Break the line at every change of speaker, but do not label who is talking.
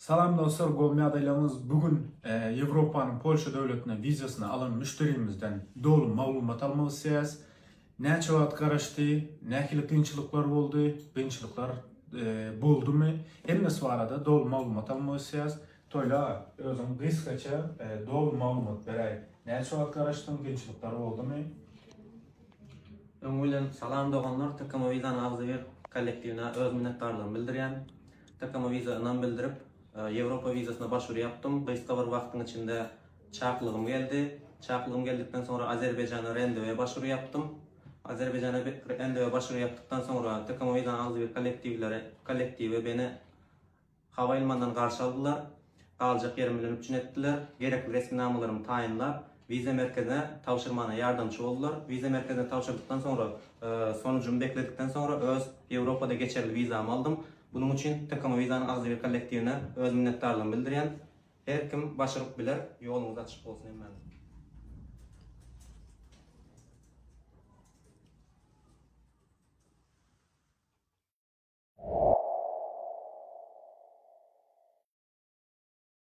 Salam dostlar, Golmi adaylarımız bugün Avrupa'nın Polşa devletine vizasını alan müşterimizden dolu malumat almak istiyoruz. Ne çavat karıştı, ne gibi kıyınçılıklar oldu, kıyınçılıklar buldu mu? Hem de su arada dolu malumat almak istiyoruz. Toyla özüm kıskaça dolu malumat verey. Ne çavat karıştı, kıyınçılıklar oldu mu?
Öňülen salam doganlar Takama Vizany agzy bir kollektivine öz minnetdarlygymyny bildirýän. Takama Vizanyny bildirip Ýewropa vizasyna başvuru yaptım. Gysga bir wagtyň içinde çaklygym geldi. Çaklygym geldikden sonra Azerbayjana rendewe başvuru yaptım. Azerbayjana rendewe başvuru yaptıktan sonra Takama Vizany agzy bir kollektivi beni hava ilmandan garşy aldylar. Galjak yerim bilen üçin etdiler. Gerekli resmi namalarymı taýinlap vize merkezine tavşırmana yardımcı oldular. Vize merkezine tavşırdıktan sonra sonucumu bekledikten sonra öz Avrupa'da geçerli vizamı aldım. Bunun için Takama Vizany agzy bir kollektivine öz minnetdarlygymyny bildirýän. Her kim başaryp biler, ýolumuz açyk bolsun.